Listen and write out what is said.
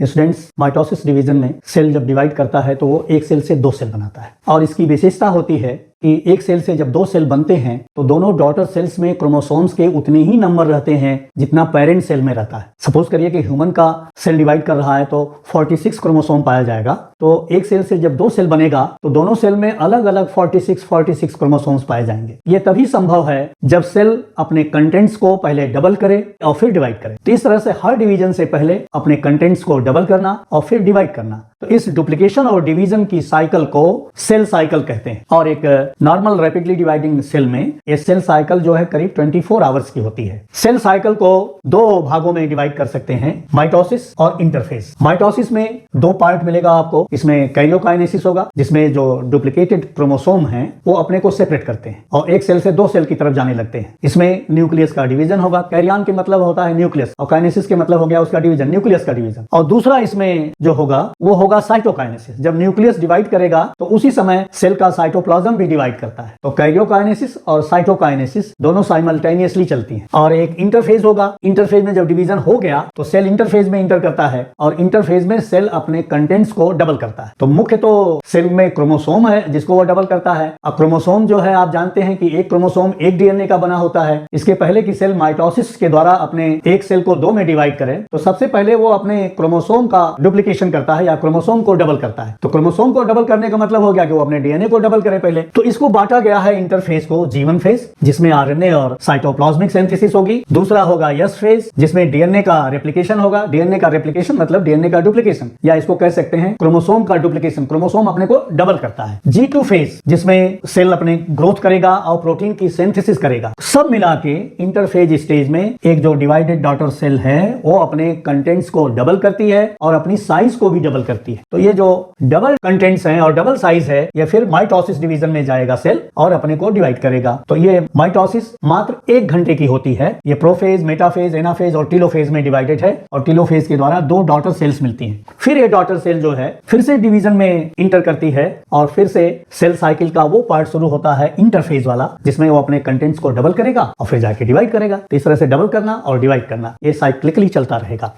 Students, mitosis division में cell जब divide करता है तो वो एक सेल से दो सेल बनाता है और इसकी विशेषता होती है कि एक सेल से जब दो सेल बनते हैं तो दोनों डॉटर सेल्स में क्रोमोसोम्स के उतने ही नंबर रहते हैं जितना पेरेंट सेल में रहता है। सपोज करिए कि ह्यूमन का सेल डिवाइड कर रहा है तो 46 क्रोमोसोम पाया जाएगा, तो एक सेल से जब दो सेल बनेगा तो दोनों सेल में अलग अलग 46 क्रोमोसोम्स पाए जाएंगे। ये तभी संभव है जब सेल अपने कंटेंट्स को पहले डबल करे और फिर डिवाइड करे। तो इस तरह से हर डिवीजन से पहले अपने कंटेंट्स को डबल करना और फिर डिवाइड करना, तो इस डुप्लीकेशन और डिवीजन की साइकिल को सेल साइकिल कहते हैं। और एक नॉर्मल रैपिडली डिवाइडिंग सेल में ये सेल साइकिल जो है करीब 24 आवर्स की होती है। सेल साइकिल को दो भागों में डिवाइड कर सकते हैं, माइटोसिस और इंटरफेज। माइटोसिस में दो पार्ट मिलेगा आपको, इसमें कैरियोकाइनेसिस होगा जिसमें जो डुप्लीकेटेड क्रोमोसोम हैं वो अपने को सेपरेट करते हैं और एक सेल से दो सेल की तरफ जाने लगते हैं। इसमें न्यूक्लियस का डिवीजन होगा, कैरियन के मतलब होता है न्यूक्लियस और काइनेसिस के मतलब हो गया उसका डिवीजन, न्यूक्लियस का डिवीजन। और दूसरा इसमें जो होगा वो होगा साइटोकाइनेसिस। जब न्यूक्लियस डिवाइड करेगा तो उसी समय सेल का साइटोप्लाज्म भी डिवाइड करता है। तो कैरियोकाइनेसिस और साइटोकाइनेसिस दोनों साइमल्टेनियसली चलती हैं। और एक इंटरफेज होगा, इंटरफेज में जब डिवीजन हो गया तो सेल इंटरफेज में इंटर करता है और इंटरफेज में सेल अपने कंटेंट्स को डबल करता है। तो मुख्य तो सेल में क्रोमोसोम है जिसको वो डबल करता है। अब क्रोमोसोम जो है आप जानते हैं कि एक क्रोमोसोम एक डीएनए का बना होता है। इसके पहले कि सेल माइटोसिस के द्वारा अपने एक सेल को दो में डिवाइड करे तो सबसे पहले वो अपने क्रोमोसोम का डुप्लीकेशन करता है या क्रोमोसोम को डबल करता है। तो क्रोमोसोम को डबल करने का मतलब हो गया कि वो अपने डीएनए को डबल करे पहले। तो इसको बांटा गया है इंटरफेज को G1 फेज जिसमें आरएनए और साइटोप्लाज्मिक सिंथेसिस होगी। दूसरा होगा S फेज जिसमें डीएनए का रेप्लिकेशन होगा। डीएनए का रेप्लिकेशन मतलब डीएनए का डुप्लीकेशन, या इसको कह सकते हैं क्रोमोसोम का डुप्लीकेशन, क्रोमोसोम अपने को डबल करता है। G2 फेज जिसमें सेल अपने ग्रोथ करेगा और प्रोटीन की सिंथेसिस करेगा। सब मिला के इंटरफेज स्टेज में एक जो डिवाइडेड डॉटर सेल है वो अपने कंटेंट्स को डबल करती है और अपनी साइज को भी डबल करती है। तो ये जो डबल कंटेंट्स हैं और डबल साइज है ये फिर माइटोसिस डिवीजन में जाएगा सेल और अपने को डिवाइड करेगा। तो ये माइटोसिस मात्र 1 घंटे की होती है। ये प्रोफेज, मेटाफेज, एनाफेज और टीलोफेज में डिवाइडेड है और टीलोफेज के द्वारा दो डॉटर सेल्स मिलती हैं। फिर ये डॉटर सेल जो है फिर से डिवीजन में इंटर करती है और फिर से सेल साइकिल का वो पार्ट शुरू होता है इंटरफेज वाला जिसमें वो अपने कंटेंट्स को डबल करेगा और फिर जाके डिवाइड करेगा। तो इस तरह से डबल करना और डिवाइड करना ये साइक्लिकली चलता रहेगा।